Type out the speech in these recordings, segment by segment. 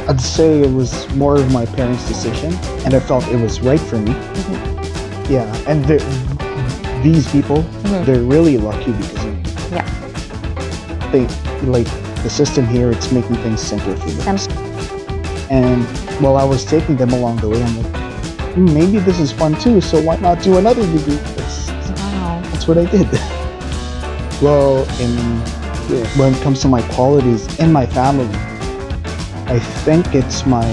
I'd say it was more of my parents' decision, and I felt it was right for me. Yeah, and these people, they're really lucky because of me. Yeah. They like the system here. It's making things simpler for them. And while I was taking them along the way, I'm like, maybe this is fun too. So why not do another degree? Wow. That's what I did. Well, when it comes to my qualities in my family, I think it's my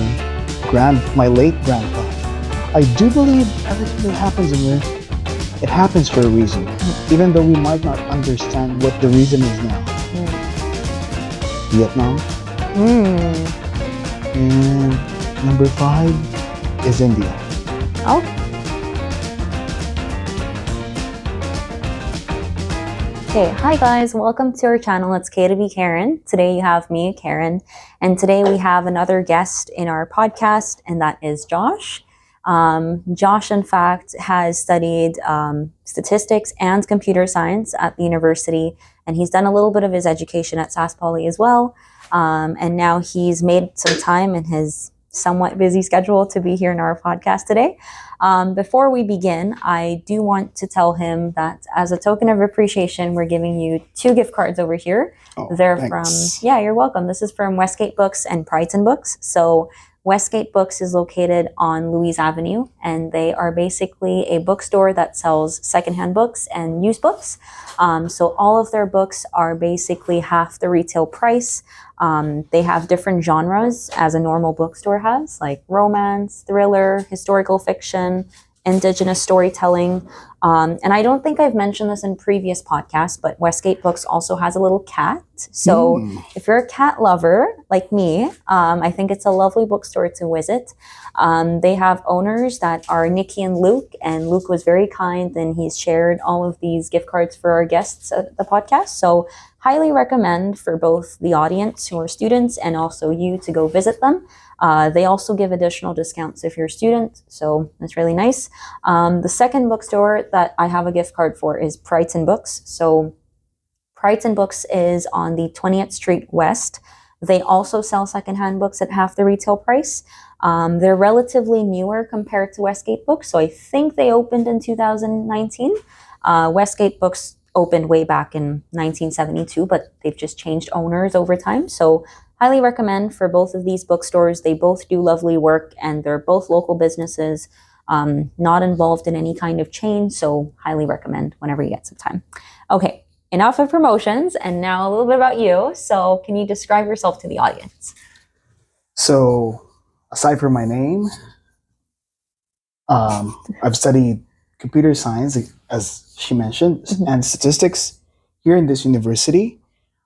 late grandpa. I do believe everything that happens in life, it happens for a reason, even though we might not understand what the reason is now. Vietnam. And number 5 is India. Oh. Okay, hi guys, welcome to our channel. It's K to be Karen. Today you have me, Karen, and today we have another guest in our podcast, and that is Josh. Josh, in fact, has studied statistics and computer science at the university, and he's done a little bit of his education at SaskPoly as well. And now he's made some time in his somewhat busy schedule to be here in our podcast today. Before we begin, I do want to tell him that as a token of appreciation, we're giving you 2 gift cards over here. They're thanks. from, you're welcome. This is from Westgate Books and Brighton Books. So Westgate Books is located on Louise Avenue, and they are basically a bookstore that sells secondhand books and used books. So all of their books are basically half the retail price. They have different genres as a normal bookstore has, like romance, thriller, historical fiction, indigenous storytelling. And I don't think I've mentioned this in previous podcasts, but Westgate Books also has a little cat. So if you're a cat lover like me, I think it's a lovely bookstore to visit. They have owners that are Nikki and Luke was very kind, and he's shared all of these gift cards for our guests at the podcast. So highly recommend for both the audience who are students and also you to go visit them. They also give additional discounts if you're a student, so that's really nice. The second bookstore that I have a gift card for is Brighton Books. So Brighton Books is on the 20th Street West. They also sell secondhand books at half the retail price. They're relatively newer compared to Westgate Books, so I think they opened in 2019. Westgate Books opened way back in 1972, but they've just changed owners over time. So highly recommend for both of these bookstores. They both do lovely work, and they're both local businesses, not involved in any kind of chain. So highly recommend whenever you get some time. Okay, enough of promotions, and now a little bit about you. So can you describe yourself to the audience? So aside from my name, I've studied computer science, as she mentioned, and statistics here in this university.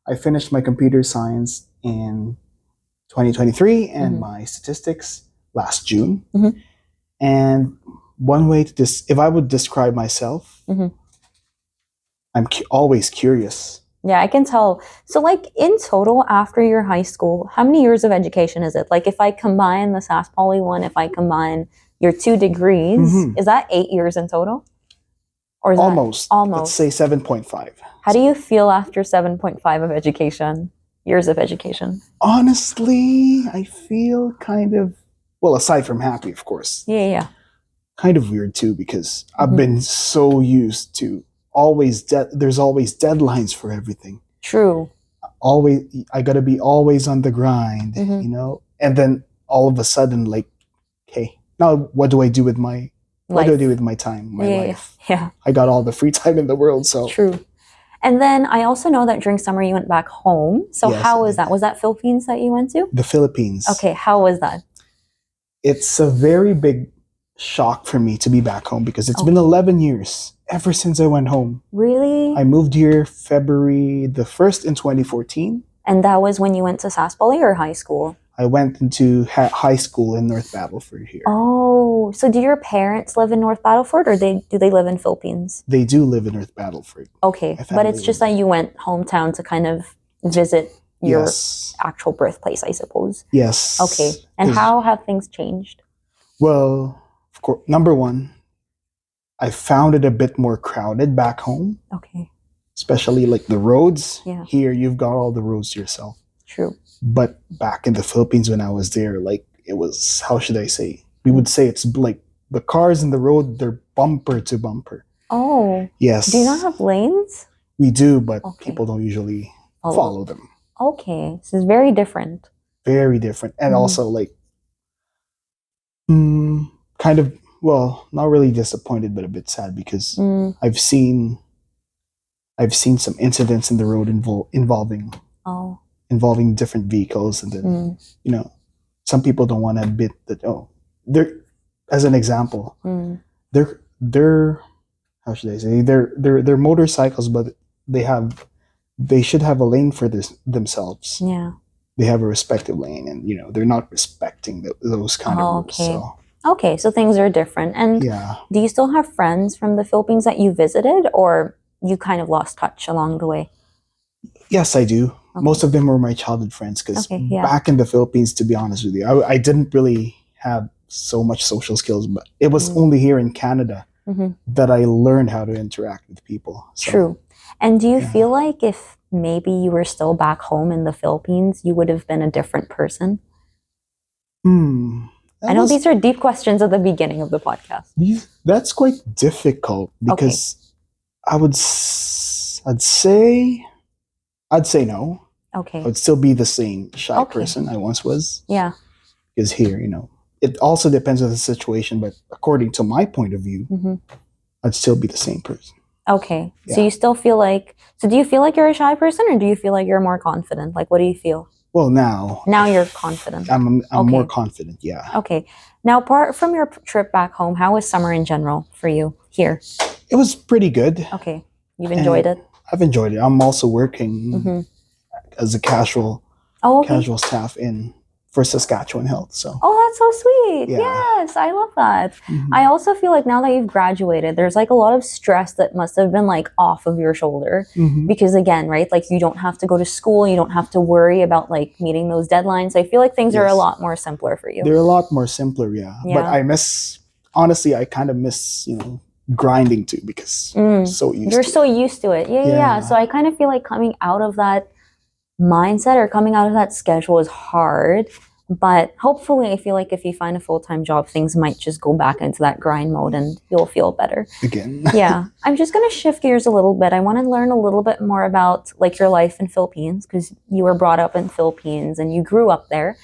I finished my computer science in 2023 and my statistics last June. And one way to if I would describe myself, I'm always curious. Yeah, I can tell. So like in total, after your high school, how many years of education is it? Like if I combine the SaskPoly one, if I combine your 2 degrees, is that 8 years in total? Or is almost. That almost? Let's say 7.5. How do you feel after 7.5 of education, years of education? Honestly, I feel kind of, well, aside from happy, of course. Yeah. Kind of weird too, because I've been so used to there's always deadlines for everything. True. I gotta be always on the grind, you know? And then all of a sudden, like, okay, now what do I do with my time, my life? Yeah. I got all the free time in the world, so. True. And then I also know that during summer you went back home. So yes, how was that? Was that Philippines that you went to? The Philippines. Okay, how was that? It's a very big shock for me to be back home because it's been 11 years ever since I went home. Really? I moved here February the 1st in 2014. And that was when you went to SaskPoly or high school? I went into high school in North Battleford here. Oh, so do your parents live in North Battleford, or do they live in Philippines? They do live in North Battleford. Okay, but it's just that you went hometown to kind of visit your actual birthplace, I suppose. Yes. Okay, and how have things changed? Well, of course, number one, I found it a bit more crowded back home. Okay. Especially like the roads. Yeah. Here, you've got all the roads to yourself. True. But back in the Philippines when I was there, like it was, how should I say? We would say it's like the cars in the road, they're bumper to bumper. Oh. Yes. Do you not have lanes? We do, but Okay. people don't usually Follow. follow them. Okay. This is very different. Very different. And Mhm. also like kind of, well, not really disappointed, but a bit sad because I've seen some incidents in the road involving different vehicles, and then you know, some people don't want to admit that. Oh, they're, as an example, they're how should I say, they're motorcycles, but they should have a lane for themselves. Yeah. They have a respective lane, and you know, they're not respecting those kind of rules. Okay. So Okay, so things are different. And yeah, do you still have friends from the Philippines that you visited, or you kind of lost touch along the way? yes, I do. Okay. Most of them were my childhood friends because Okay, yeah. back in the Philippines, to be honest with you, I didn't really have so much social skills, but it was only here in Canada that I learned how to interact with people. So, True. And do you yeah. feel like if maybe you were still back home in the Philippines, you would have been a different person? I know these are deep questions at the beginning of the podcast. That's quite difficult because I'd say no. Okay. I would still be the same shy person I once was. Yeah. Because here, you know, it also depends on the situation, but according to my point of view, I'd still be the same person. Okay. Yeah. So you still feel like, so do you feel like you're a shy person, or do you feel like you're more confident? Like, what do you feel? Well, now you're confident. I'm more confident, yeah. Okay. Now, apart from your trip back home, how was summer in general for you here? It was pretty good. Okay. You've enjoyed it? I've enjoyed it. I'm also working as a casual staff for Saskatchewan Health. So. Oh, that's so sweet. Yeah. Yes, I love that. I also feel like now that you've graduated, there's like a lot of stress that must have been like off of your shoulder. Because again, right, like you don't have to go to school, you don't have to worry about like meeting those deadlines. I feel like things are a lot more simpler for you. They're a lot more simpler, yeah. But honestly, I kind of miss, you know, grinding too, because You're so used to it. Yeah. So I kind of feel like coming out of that mindset or coming out of that schedule is hard, but hopefully I feel like if you find a full-time job, things might just go back into that grind mode and you'll feel better again. Yeah. I'm just going to shift gears a little bit. I want to learn a little bit more about like your life in Philippines, because you were brought up in Philippines and you grew up there,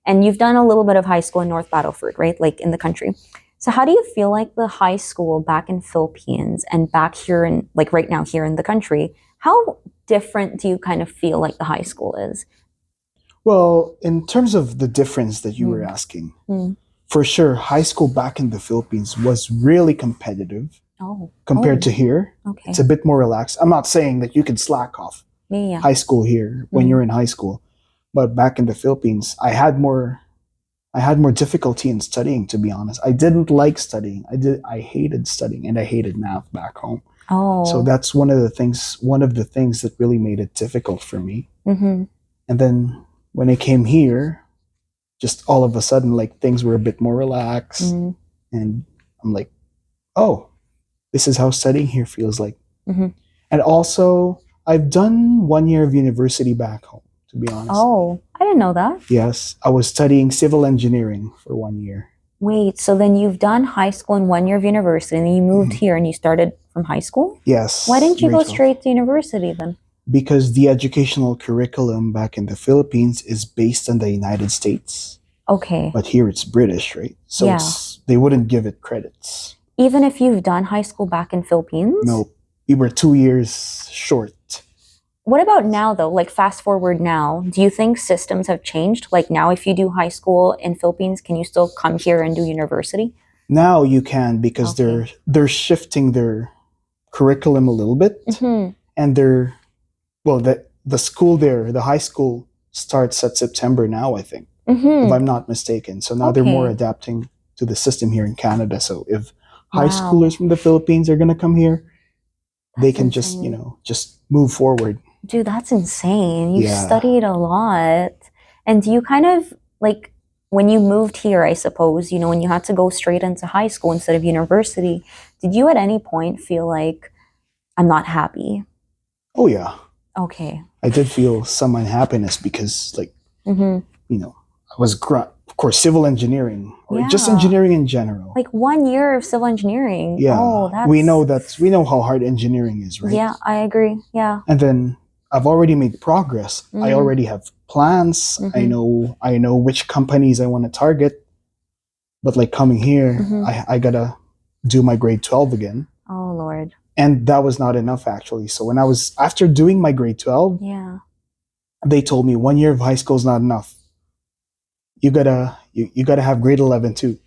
and you've done a little bit of high school in North Battleford, right? Like in the country. So how do you feel like the high school back in Philippines and back here in, like right now here in the country, how different do you kind of feel like the high school is? Well, in terms of the difference that you were asking, for sure, high school back in the Philippines was really competitive compared to here. Okay. It's a bit more relaxed. I'm not saying that you can slack off high school here when you're in high school, but back in the Philippines, I had more difficulty in studying, to be honest. I didn't like studying. I hated studying, and I hated math back home. So that's one of the things that really made it difficult for me. And then when I came here, just all of a sudden, like things were a bit more relaxed, and I'm like, oh, this is how studying here feels like. And also, I've done 1 year of university back home, to be honest. Oh, I didn't know that. Yes, I was studying civil engineering for 1 year. Wait, so then you've done high school and 1 year of university, and then you moved here and you started from high school? Yes. Why didn't you go straight to university then? Because the educational curriculum back in the Philippines is based on the United States. Okay. But here it's British, right? So they wouldn't give it credits. Even if you've done high school back in Philippines? No, we were 2 years short. What about now though? Like fast forward now, do you think systems have changed? Like now if you do high school in Philippines, can you still come here and do university? Now you can, because they're shifting their curriculum a little bit. And the school there, the high school starts at September now, I think, if I'm not mistaken. So now they're more adapting to the system here in Canada. So if high schoolers from the Philippines are going to come here, they can just move forward. Dude, that's insane. You've studied a lot. And do you kind of, like, when you moved here, I suppose, when you had to go straight into high school instead of university, did you at any point feel like, I'm not happy? Oh, yeah. Okay. I did feel some unhappiness because, like, Mm-hmm. I was, of course, civil engineering or just Yeah. engineering in general. Like 1 year of civil engineering. Yeah, Oh, we know how hard engineering is, right? yeah, I agree. Yeah. And then I've already made progress. I Mm. already have plans. Mm-hmm. I know which companies I want to target. But like coming here, Mm-hmm. I gotta do my grade 12 again. Oh, Lord. And that was not enough actually. So when I was after doing my grade 12, Yeah. they told me 1 year of high school is not enough. You gotta have grade 11 too.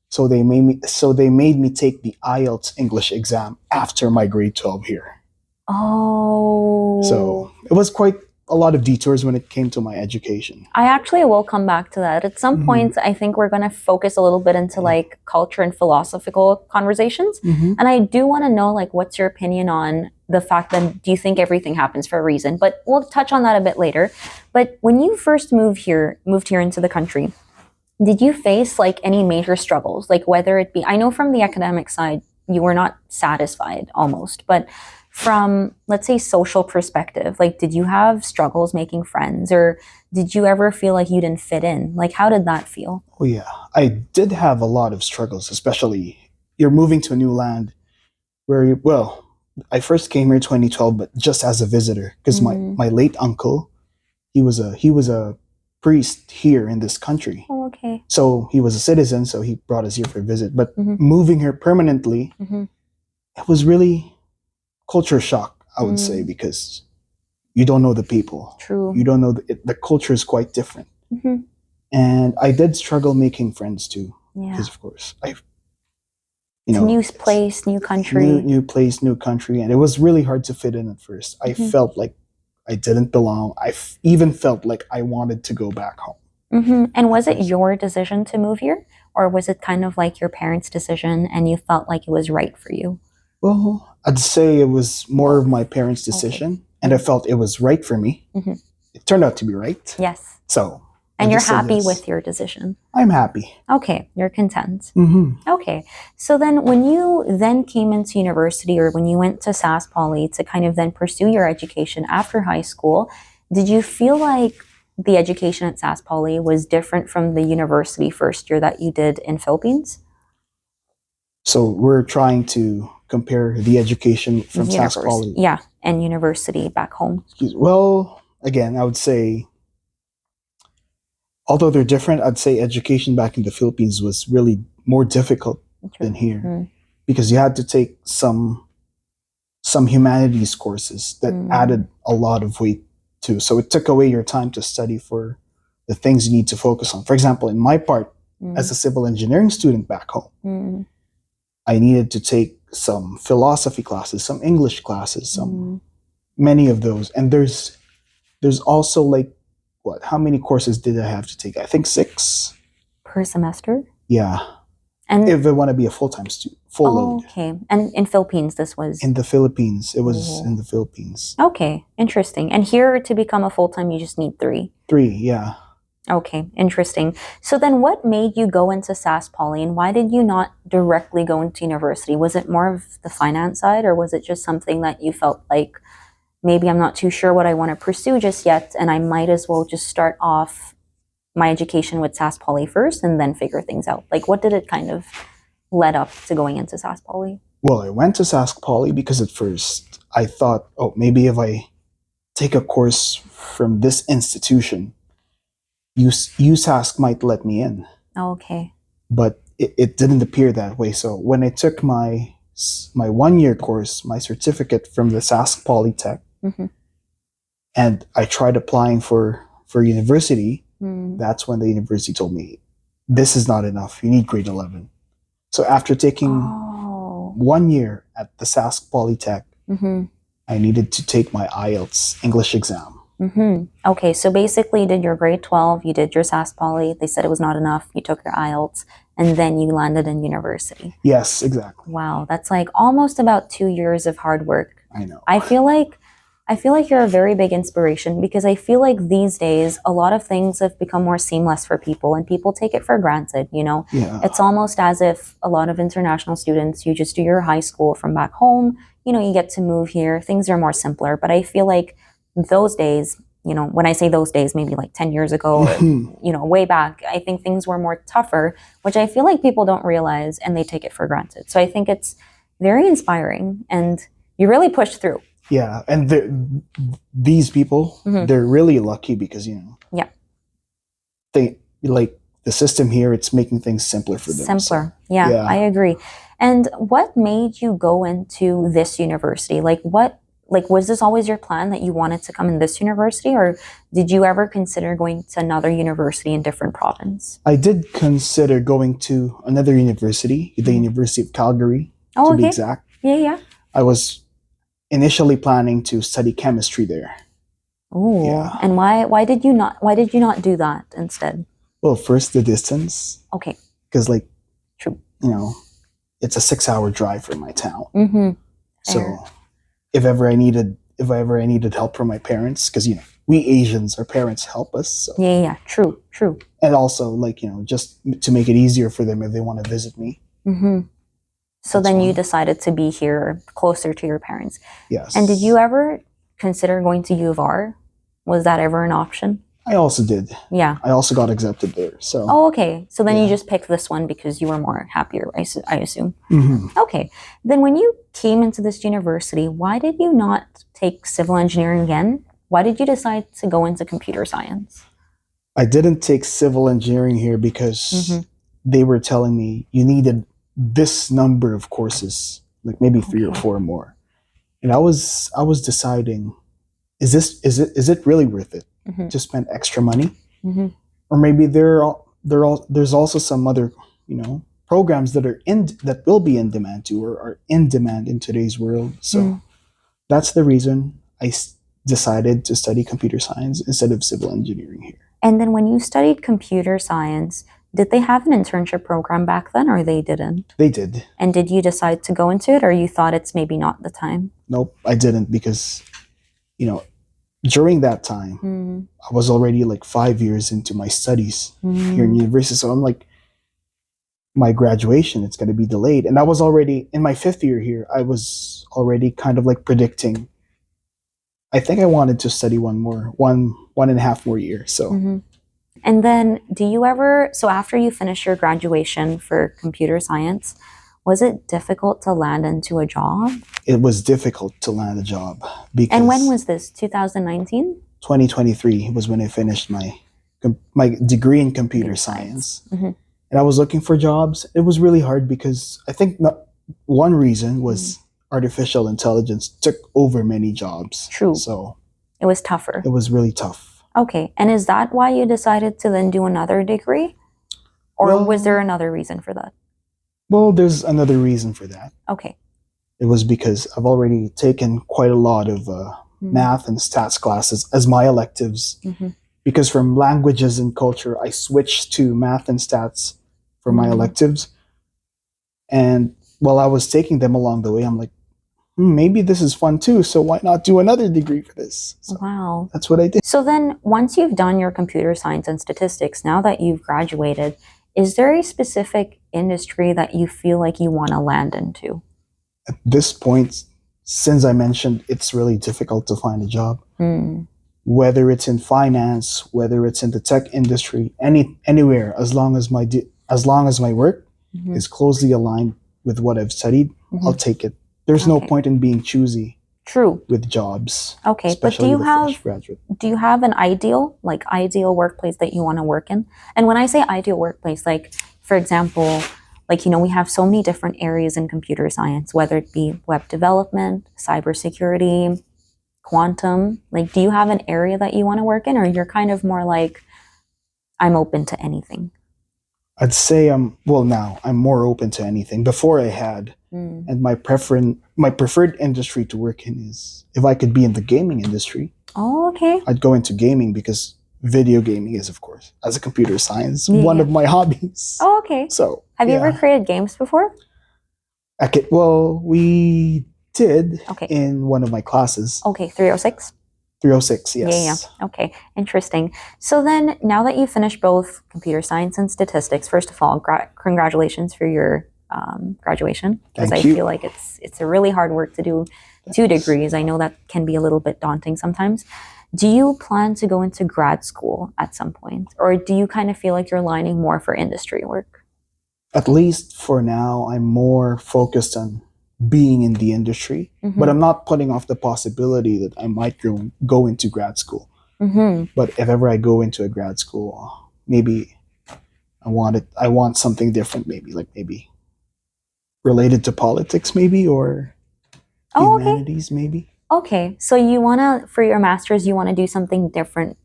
So they made me take the IELTS English exam after my grade 12 here. Oh. So it was quite a lot of detours when it came to my education. I actually will come back to that. At some point, I think we're going to focus a little bit into like culture and philosophical conversations. Mm-hmm. And I do want to know, like, what's your opinion on the fact that do you think everything happens for a reason? But we'll touch on that a bit later. But when you first moved here into the country, did you face like any major struggles? Like whether it be, I know from the academic side, you were not satisfied almost, but from, let's say, social perspective, like did you have struggles making friends, or did you ever feel like you didn't fit in? Like how did that feel? Oh yeah, I did have a lot of struggles, especially you're moving to a new land where I first came here 2012, but just as a visitor because my late uncle, he was a priest here in this country. Oh, okay. So he was a citizen, so he brought us here for a visit. But Mhm. moving here permanently, Mhm. it was really culture shock, I would say, Mm. because you don't know the people. True. You don't know the culture is quite different. Mhm. And I did struggle making friends too, Yeah. because of course It's a new place, new country. new place, new country, and it was really hard to fit in at first. I Mhm. felt like I didn't belong. Even felt like I wanted to go back home. Mm-hmm. And was it your decision to move here, or was it kind of like your parents' decision and you felt like it was right for you? Well, I'd say it was more of my parents' decision, and I felt it was right for me. Mhm. It turned out to be right. Yes. So, I And you're just said happy yes. with your decision. I'm happy. Okay, you're content. Mm-hmm. Okay, so then when you then came into university, or when you went to SaskPoly to kind of then pursue your education after high school, did you feel like the education at SaskPoly was different from the university first year that you did in Philippines? So we're trying to compare the education from SaskPoly. Yeah, and university back home. Well, again, I would say, although they're different, I'd say education back in the Philippines was really more difficult than here, because you had to take some humanities courses that added a lot of weight too. So it took away your time to study for the things you need to focus on. For example, in my part, as a civil engineering student back home, I needed to take some philosophy classes, some English classes, many of those. And there's also like, how many courses did I have to take? I think 6 per semester. Yeah. And if I want to be a full-time student, full load. Okay. And in Philippines, this was In the Philippines, it was in the Philippines. Okay, interesting. And here to become a full-time, you just need 3. 3, yeah. Okay, interesting. So then what made you go into SaskPoly, and why did you not directly go into university? Was it more of the finance side, or was it just something that you felt like, maybe I'm not too sure what I want to pursue just yet, and I might as well just start off my education with SaskPoly first and then figure things out? Like, what did it kind of led up to going into SaskPoly? Well, I went to SaskPoly because at first I thought, oh, maybe if I take a course from this institution, USask might let me in. Okay. But it didn't appear that way. So when I took my 1-year course, my certificate from the SaskPolyTech, and I tried applying for university, that's when the university told me, this is not enough. You need grade 11. So after taking 1 year at the SaskPolyTech, I needed to take my IELTS English exam. Okay, so basically you did your grade 12, you did your SaskPoly, they said it was not enough, you took your IELTS, and then you landed in university. Yes, exactly. Wow, that's like almost about 2 years of hard work. I know. I feel like you're a very big inspiration, because I feel like these days a lot of things have become more seamless for people, and people take it for granted, you know? Yeah. It's almost as if a lot of international students, you just do your high school from back home, you know, you get to move here, things are more simpler. But I feel like those days, when I say those days, maybe like 10 years ago or, way back, I think things were more tougher, which I feel like people don't realize and they take it for granted. So I think it's very inspiring and you really pushed through. Yeah, and these people, they're really lucky because, Yeah. they like the system here, it's making things simpler for them. Simpler. Yeah, I agree. And what made you go into this university? Was this always your plan that you wanted to come in this university, or did you ever consider going to another university in different province? I did consider going to another university, the University of Calgary, to be exact. Yeah. I was initially planning to study chemistry there. Oh, yeah. And why did you not do that instead? Well, first the distance. Okay. Because true. It's a 6-hour drive from my town. Mm-hmm. So if ever I needed help from my parents, because we Asians, our parents help us. So. Yeah. True. And also just to make it easier for them if they want to visit me. Mm-hmm. So then you decided to be here closer to your parents. Yes. And did you ever consider going to U of R? Was that ever an option? I also did. Yeah. I also got accepted there. So. Oh, okay. So then you just picked this one because you were more happier, I assume. Mm-hmm. Okay. Then when you came into this university, why did you not take civil engineering again? Why did you decide to go into computer science? I didn't take civil engineering here because they were telling me you needed this number of courses, like maybe 3 or 4 more. And I was deciding, is it really worth it to spend extra money? Or maybe there's also some other programs that will be in demand too, or are in demand in today's world. So that's the reason I decided to study computer science instead of civil engineering here. And then when you studied computer science, did they have an internship program back then, or they didn't? They did. And did you decide to go into it, or you thought it's maybe not the time? Nope, I didn't, because during that time I was already 5 years into my studies here in university. So I'm like, my graduation, it's going to be delayed. And I was already in my 5th year here. I was already kind of predicting, I think I wanted to study one and a half more year. So. And then so after you finished your graduation for computer science, was it difficult to land into a job? It was difficult to land a job. And when was this, 2019? 2023 was when I finished my degree in computer science. And I was looking for jobs. It was really hard because I think one reason was artificial intelligence took over many jobs. True. So it was tougher. It was really tough. Okay. And is that why you decided to then do another degree? Or was there another reason for that? Well, there's another reason for that. Okay. It was because I've already taken quite a lot of math and stats classes as my electives. Because from languages and culture, I switched to math and stats for my electives. And while I was taking them along the way, I'm like, maybe this is fun too, so why not do another degree for this? So wow. That's what I did. So then once you've done your computer science and statistics, now that you've graduated, is there a specific industry that you feel like you want to land into? At this point, since I mentioned it's really difficult to find a job, whether it's in finance, whether it's in the tech industry, anywhere, as long as my work is closely aligned with what I've studied, I'll take it. There's no point in being choosy. True. With jobs. Okay, but do you have an ideal workplace that you want to work in? And when I say ideal workplace, for example, we have so many different areas in computer science, whether it be web development, cybersecurity, quantum. Do you have an area that you want to work in, or you're kind of more I'm open to anything? I'd say I'm more open to anything. Before I had, and my preferred industry to work in is, if I could be in the gaming industry. Oh, okay. I'd go into gaming because video gaming is, of course, as a computer science, one of my hobbies. Oh, okay. So, have you ever created games before? We did in one of my classes. Okay, 306? 306, yes. Yeah. Okay, interesting. So then, now that you finished both computer science and statistics, first of all, congratulations for your graduation, because I feel like it's a really hard work to do 2 degrees. I know that can be a little bit daunting sometimes. Do you plan to go into grad school at some point? Or do you kind of feel like you're lining more for industry work? At least for now, I'm more focused on being in the industry, but Mm-hmm. I'm not putting off the possibility that I might go into grad school. Mm-hmm. But if ever I go into a grad school, maybe I want something different, maybe related to politics, maybe, or Oh, okay. humanities, maybe. Okay. So you want to, for your master's, you want to do something different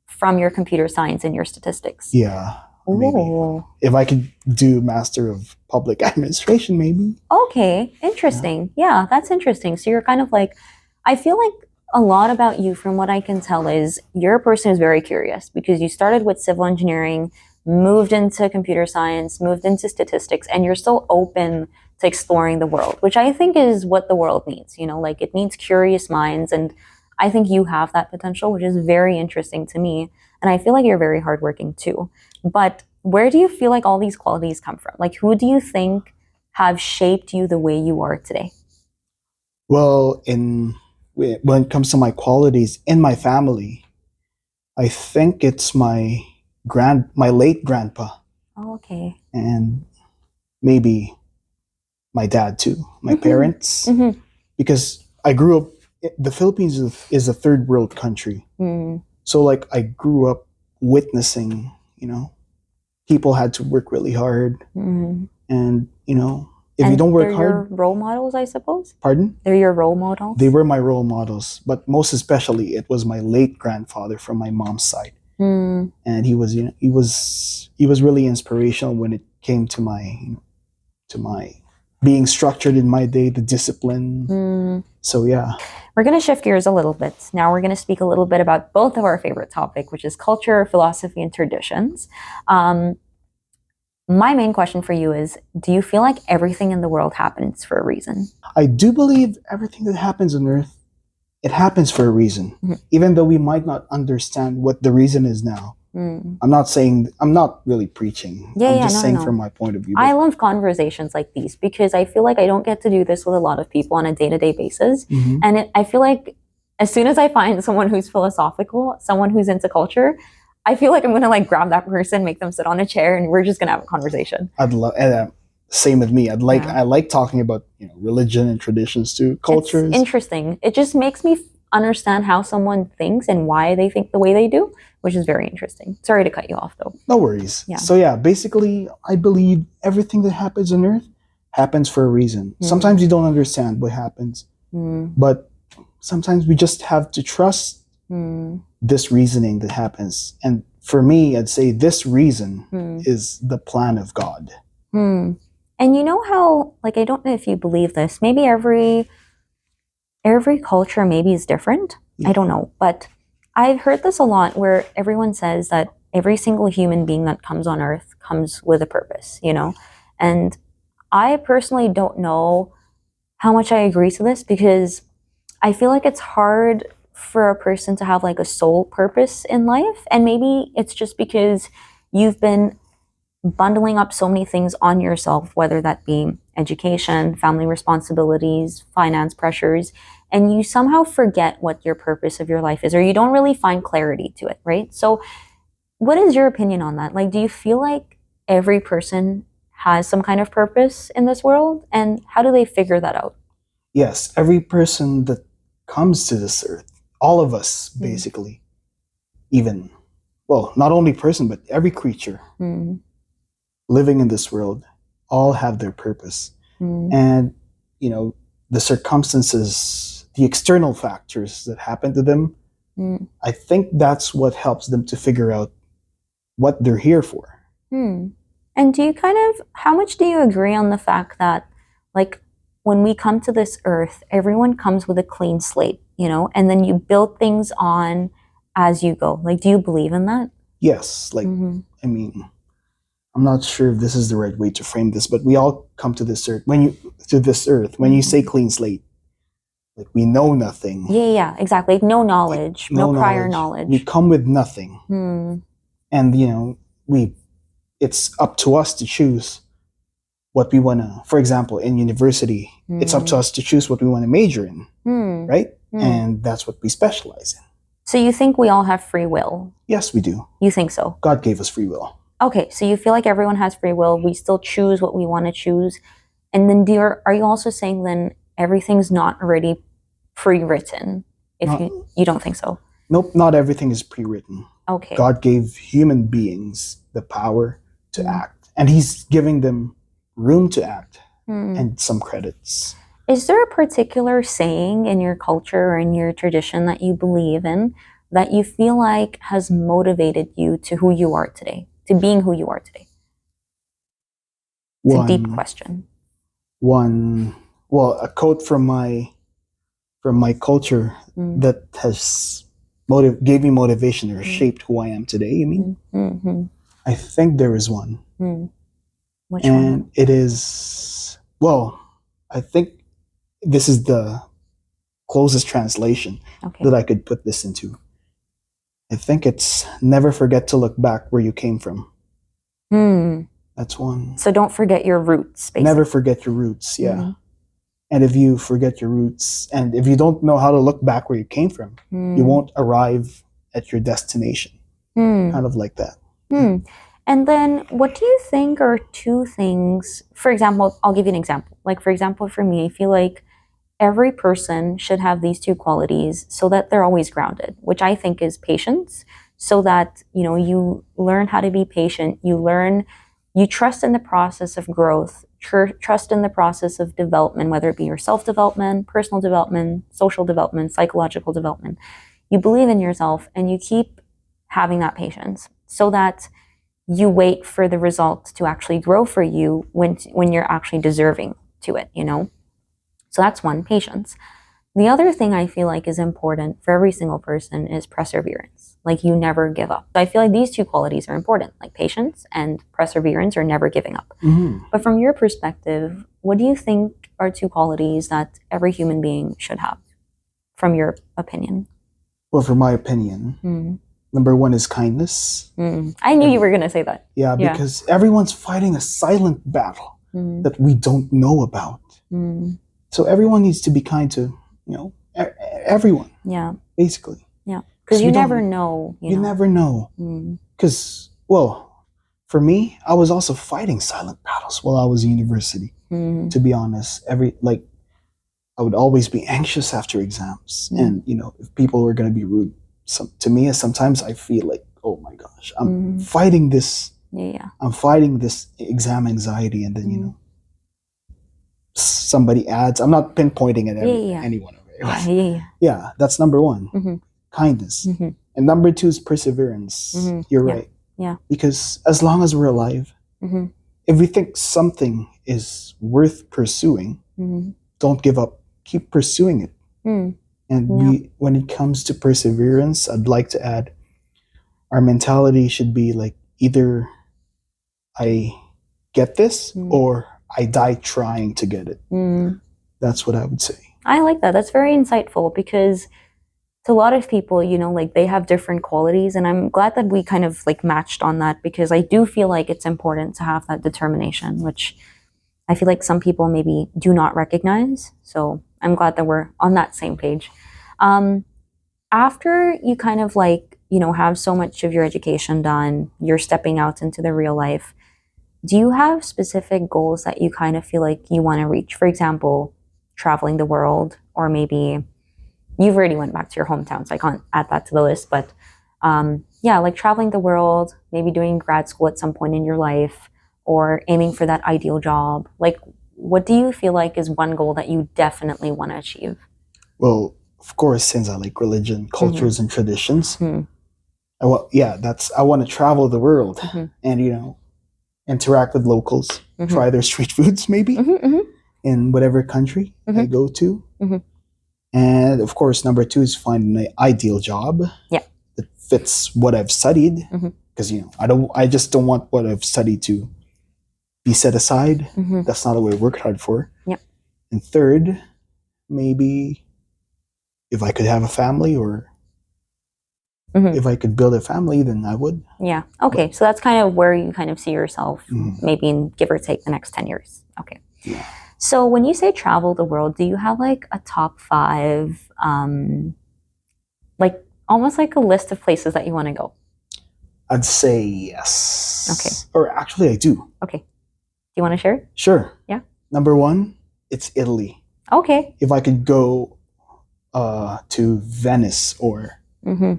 from your computer science and your statistics. Yeah, or maybe Oh, if I could do Master of Public Administration, maybe. okay. Interesting. Yeah, that's interesting. So you're kind of like, I feel like a lot about you, from what I can tell, is you're a person who's very curious because you started with civil engineering, moved into computer science, moved into statistics, and you're so open to exploring the world, which I think is what the world needs. You know, like it needs curious minds. And I think you have that potential, which is very interesting to me. And I feel like you're very hardworking too. But where do you feel like all these qualities come from? Like, who do you think have shaped you the way you are today? Well, when it comes to my qualities in my family, I think it's my late grandpa, Oh, okay. and maybe my dad too, my Mm-hmm. parents, Mm-hmm. because I grew up. The Philippines is a third world country, Mm. so like I grew up witnessing, people had to work really hard, Mm. and if you And don't work they're your hard, role models, I suppose? pardon, They're your role models? they were my role models, but most especially it was my late grandfather from my mom's side. Mm. And he was really inspirational when it came to my being structured in my day, the discipline. Mm. So yeah. We're going to shift gears a little bit. Now we're going to speak a little bit about both of our favorite topic, which is culture, philosophy, and traditions. My main question for you is, do you feel like everything in the world happens for a reason? I do believe everything that happens on earth, it happens for a reason. Mhm. Even though we might not understand what the reason is now. Mm. I'm not really preaching. Yeah, I'm yeah, just no, saying no. from my point of view. I love conversations like these because I feel like I don't get to do this with a lot of people on a day-to-day basis. Mhm. And I feel like as soon as I find someone who's philosophical, someone who's into culture, I feel like I'm going to like grab that person, make them sit on a chair, and we're just going to have a conversation. I'd love, same with me. Yeah. I like talking about religion and traditions too, cultures. It's interesting. It just makes me understand how someone thinks and why they think the way they do, which is very interesting. Sorry to cut you off though. No worries. Yeah. So yeah, basically, I believe everything that happens on Earth happens for a reason. Mm. Sometimes you don't understand what happens, Mm. but sometimes we just have to trust Mm. this reasoning that happens. And for me, I'd say this reason Mm. is the plan of God. Mm. And you know how, like, I don't know if you believe this. Maybe every culture maybe is different. Yeah. I don't know, but I've heard this a lot where everyone says that every single human being that comes on Earth comes with a purpose, And I personally don't know how much I agree to this because I feel like it's hard for a person to have like a sole purpose in life. And maybe it's just because you've been bundling up so many things on yourself, whether that be education, family responsibilities, finance pressures, and you somehow forget what your purpose of your life is, or you don't really find clarity to it, right? So, what is your opinion on that? Like, do you feel like every person has some kind of purpose in this world, and how do they figure that out? Yes, every person that comes to this earth, all of us basically, even, well, not only person, but every creature living in this world, all have their purpose. And, the circumstances, the external factors that happen to them, I think that's what helps them to figure out what they're here for. And do you how much do you agree on the fact that, like, when we come to this earth, everyone comes with a clean slate, and then you build things on as you go? Like, do you believe in that? Yes, I mean, I'm not sure if this is the right way to frame this, but we all come to this earth. When you say clean slate, like we know nothing. Yeah, exactly. No knowledge, no prior knowledge. We come with nothing. And it's up to us to choose what we want to, for example, in university, it's up to us to choose what we want to major in, right? And that's what we specialize in. So you think we all have free will? Yes, we do. You think so? God gave us free will. Okay, so you feel like everyone has free will. We still choose what we want to choose. And then are you also saying then everything's not already pre-written? If you don't think so? Nope, not everything is pre-written. Okay. God gave human beings the power to act, and he's giving them room to act and some credits. Is there a particular saying in your culture or in your tradition that you believe in that you feel like has motivated you to who you are today, to being who you are today? It's a deep question. A quote from my culture that has gave me motivation or shaped who I am today, you mean? I think there is one. Which one? And it is, I think this is the closest translation that I could put this into. I think it's never forget to look back where you came from. That's one. So don't forget your roots, basically. Never forget your roots, yeah. And if you forget your roots, and if you don't know how to look back where you came from, you won't arrive at your destination. Kind of like that. And then what do you think are two things, for example, I'll give you an example. Like, for example, for me, I feel like every person should have these two qualities so that they're always grounded, which I think is patience, so that, you learn how to be patient. You trust in the process of growth, trust in the process of development, whether it be your self-development, personal development, social development, psychological development. You believe in yourself and you keep having that patience so that you wait for the results to actually grow for you when you're actually deserving to it, So that's one, patience. The other thing I feel like is important for every single person is perseverance. Like, you never give up. I feel like these two qualities are important, like patience and perseverance, or never giving up. But from your perspective, what do you think are two qualities that every human being should have, from your opinion? Well, from my opinion, number one is kindness. I knew you were going to say that. Yeah, because everyone's fighting a silent battle that we don't know about. So everyone needs to be kind to, everyone. Yeah. Basically. Yeah. Because you never know. You never know. Because, for me, I was also fighting silent battles while I was in university. To be honest, I would always be anxious after exams, and if people were going to be rude to me, sometimes I feel like, oh my gosh, I'm fighting this. I'm fighting this exam anxiety, and then somebody adds. I'm not pinpointing at anyone. Yeah, that's number one. Kindness. And number two is perseverance. You're right. Yeah. Because as long as we're alive, if we think something is worth pursuing, don't give up. Keep pursuing it. And when it comes to perseverance, I'd like to add, our mentality should be like, either I get this or I die trying to get it. That's what I would say. I like that. That's very insightful, because to a lot of people, they have different qualities, and I'm glad that we kind of matched on that, because I do feel like it's important to have that determination, which I feel like some people maybe do not recognize. So I'm glad that we're on that same page. After you kind of have so much of your education done, you're stepping out into the real life, do you have specific goals that you kind of feel like you want to reach? For example, traveling the world, or maybe you've already went back to your hometown, so I can't add that to the list, but traveling the world, maybe doing grad school at some point in your life, or aiming for that ideal job. What do you feel like is one goal that you definitely want to achieve? Well, of course, since I like religion, cultures, and traditions, I want to travel the world and, interact with locals, try their street foods maybe in whatever country I go to. And of course, number two is find an ideal job that fits what I've studied. Because, I just don't want what I've studied to be set aside. That's not what I worked hard for. And third, maybe if I could have a family, or Mhm. If I could build a family, then I would. Yeah. Okay. So that's kind of where you kind of see yourself, Mhm. maybe in give or take the next 10 years. Okay. Yeah. So when you say travel the world, do you have like a top 5, like almost like a list of places that you want to go? I'd say yes. Okay. Or actually, I do. Okay. Do you want to share? Sure. Yeah. Number 1, it's Italy. Okay. If I could go to Venice or Mm-hmm.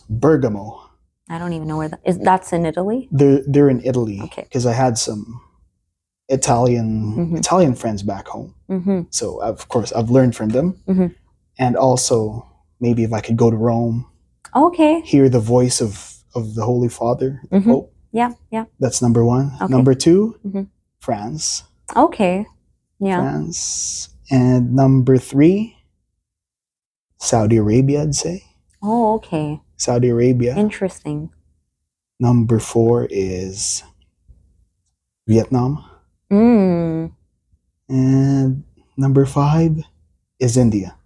Bergamo, I don't even know where that is. That's in Italy? they're in Italy Okay. because I had some Italian friends back home. Mm-hmm. So of course I've learned from them, Mhm. and also maybe if I could go to Rome, Okay. hear the voice of the Holy Father, the Mhm. Pope. Yeah. Yeah. That's number 1. Okay. Number 2, Mhm. France. Okay. Yeah. France. And number 3, Saudi Arabia, I'd say. Oh, okay. Saudi Arabia. Interesting. Number 4 is Vietnam. Mm. And number 5 is India.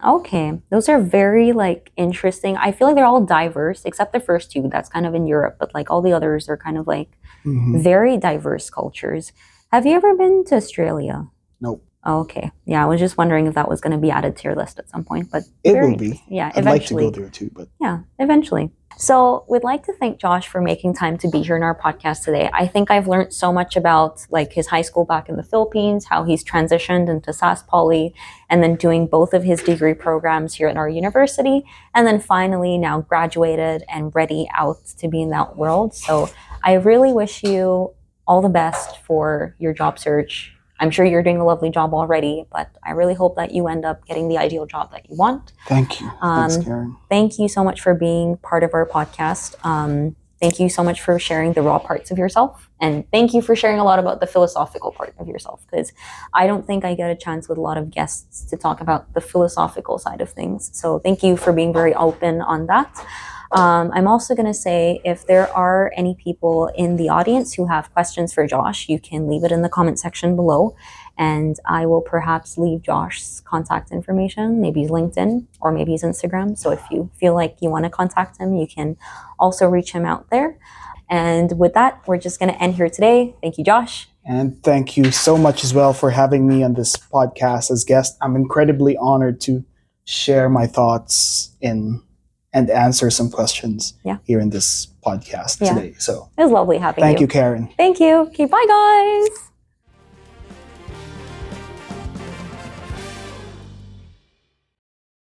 Okay. Those are very like interesting. I feel like they're all diverse, except the first two. That's kind of in Europe, but like all the others are kind of like Mhm. very diverse cultures. Have you ever been to Australia? Nope. Oh, okay. Yeah, I was just wondering if that was going to be added to your list at some point, but It very will be. interesting. Yeah, I'd like to eventually. go there too, but Yeah, eventually. So we'd like to thank Josh for making time to be here in our podcast today. I think I've learned so much about like his high school back in the Philippines, how he's transitioned into SaskPoly, and then doing both of his degree programs here at our university, and then finally now graduated and ready out to be in that world. So I really wish you all the best for your job search. I'm sure you're doing a lovely job already, but I really hope that you end up getting the ideal job that you want. thank you. Thanks, Karen. Thank you so much for being part of our podcast. Thank you so much for sharing the raw parts of yourself. And thank you for sharing a lot about the philosophical part of yourself, because I don't think I get a chance with a lot of guests to talk about the philosophical side of things. So thank you for being very open on that. I'm also going to say if there are any people in the audience who have questions for Josh, you can leave it in the comment section below. And I will perhaps leave Josh's contact information, maybe his LinkedIn or maybe his Instagram. So if you feel like you want to contact him, you can also reach him out there. And with that, we're just going to end here today. Thank you, Josh. And thank you so much as well for having me on this podcast as guest. I'm incredibly honored to share my thoughts and answer some questions here in this podcast today. So it was lovely having you. thank you, Karen. Thank you. Okay, bye, guys.